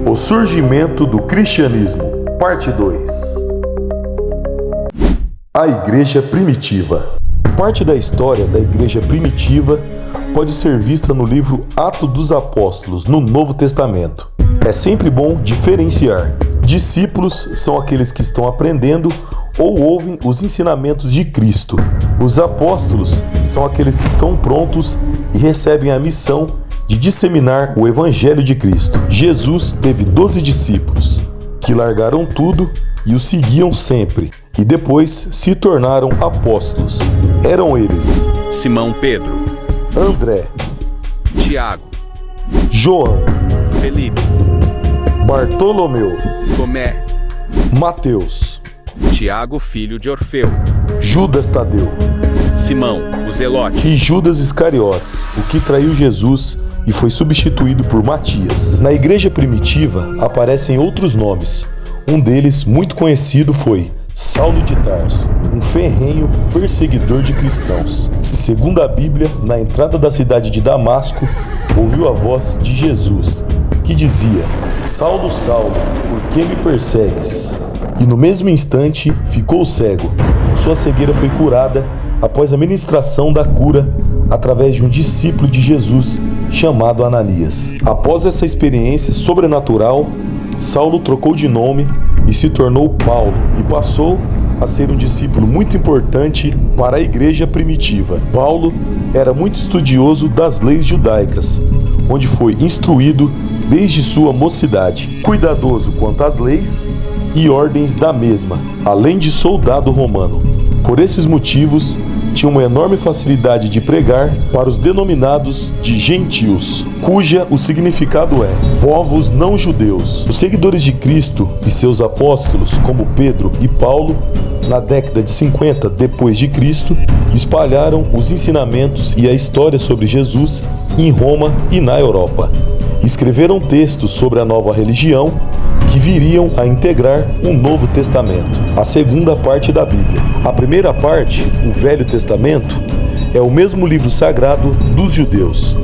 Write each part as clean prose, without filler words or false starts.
O surgimento do cristianismo, parte 2. A igreja primitiva. Parte da história da igreja primitiva pode ser vista no livro Atos dos Apóstolos, no Novo Testamento. É sempre bom diferenciar. Discípulos são aqueles que estão aprendendo ou ouvem os ensinamentos de Cristo. Os apóstolos são aqueles que estão prontos e recebem a missão de disseminar o Evangelho de Cristo. Jesus teve 12 discípulos, que largaram tudo e o seguiam sempre, e depois se tornaram apóstolos. Eram eles: Simão Pedro, André, Tiago, João, Felipe, Bartolomeu, Tomé, Mateus, Tiago, filho de Orfeu, Judas Tadeu Simão, o Zelote, e Judas Iscariotes, o que traiu Jesus e foi substituído por Matias. Na igreja primitiva aparecem outros nomes. Um deles, muito conhecido, foi Saulo de Tarso, um ferrenho perseguidor de cristãos. Segundo a Bíblia, na entrada da cidade de Damasco, ouviu a voz de Jesus, que dizia: Saulo, Saulo, por que me persegues? E no mesmo instante ficou cego. Sua cegueira foi curada após a ministração da cura através de um discípulo de Jesus chamado Ananias. Após essa experiência sobrenatural, Saulo trocou de nome e se tornou Paulo, e passou a ser um discípulo muito importante para a igreja primitiva. Paulo era muito estudioso das leis judaicas, onde foi instruído desde sua mocidade, cuidadoso quanto às leis e ordens da mesma, além de soldado romano. Por esses motivos, tinha uma enorme facilidade de pregar para os denominados de gentios, cuja o significado é povos não judeus. Os seguidores de Cristo e seus apóstolos, como Pedro e Paulo, na década de 50 depois de Cristo, espalharam os ensinamentos e a história sobre Jesus em Roma e na Europa. Escreveram textos sobre a nova religião que viriam a integrar um Novo Testamento, a segunda parte da Bíblia. A primeira parte, o Velho Testamento, é o mesmo livro sagrado dos judeus,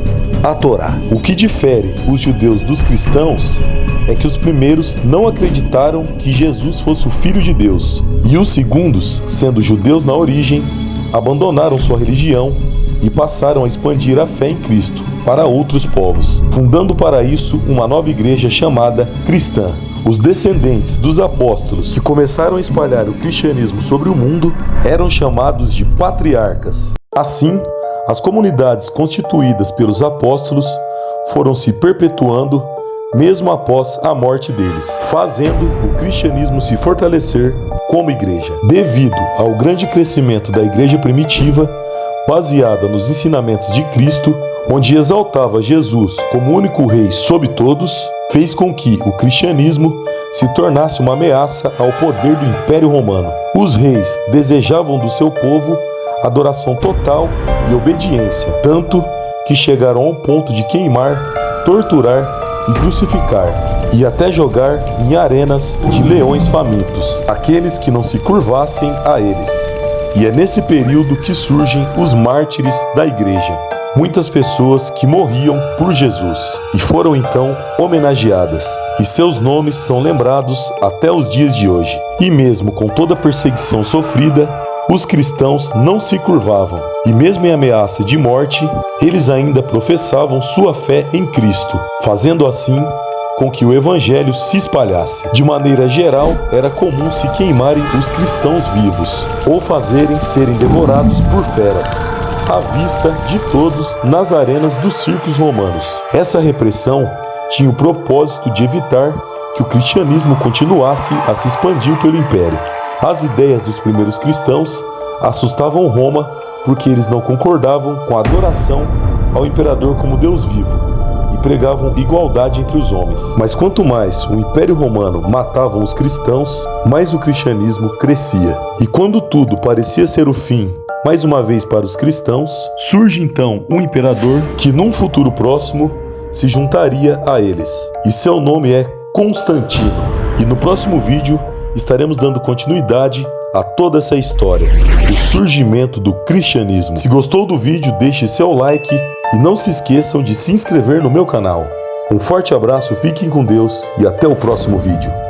a Torá. O que difere os judeus dos cristãos é que os primeiros não acreditaram que Jesus fosse o Filho de Deus, e os segundos, sendo judeus na origem, abandonaram sua religião e passaram a expandir a fé em Cristo para outros povos, fundando para isso uma nova igreja chamada cristã. Os descendentes dos apóstolos que começaram a espalhar o cristianismo sobre o mundo eram chamados de patriarcas. Assim, as comunidades constituídas pelos apóstolos foram se perpetuando mesmo após a morte deles, fazendo o cristianismo se fortalecer como igreja. Devido ao grande crescimento da igreja primitiva, baseada nos ensinamentos de Cristo, onde exaltava Jesus como único rei sobre todos, fez com que o cristianismo se tornasse uma ameaça ao poder do Império Romano. Os reis desejavam do seu povo adoração total e obediência, tanto que chegaram ao ponto de queimar, torturar e crucificar, e até jogar em arenas de leões famintos aqueles que não se curvassem a eles. E é nesse período que surgem os mártires da igreja. Muitas pessoas que morriam por Jesus e foram então homenageadas, e seus nomes são lembrados até os dias de hoje. E mesmo com toda a perseguição sofrida, os cristãos não se curvavam, e mesmo em ameaça de morte, eles ainda professavam sua fé em Cristo, fazendo assim com que o evangelho se espalhasse. De maneira geral, era comum se queimarem os cristãos vivos, ou fazerem serem devorados por feras, à vista de todos nas arenas dos circos romanos. Essa repressão tinha o propósito de evitar que o cristianismo continuasse a se expandir pelo império. As ideias dos primeiros cristãos assustavam Roma porque eles não concordavam com a adoração ao imperador como Deus vivo e pregavam igualdade entre os homens. Mas quanto mais o Império Romano matava os cristãos, mais o cristianismo crescia. E quando tudo parecia ser o fim, mais uma vez para os cristãos, surge então um imperador que num futuro próximo se juntaria a eles. E seu nome é Constantino. E no próximo vídeo estaremos dando continuidade a toda essa história, o surgimento do cristianismo. Se gostou do vídeo, deixe seu like e não se esqueçam de se inscrever no meu canal. Um forte abraço, fiquem com Deus e até o próximo vídeo.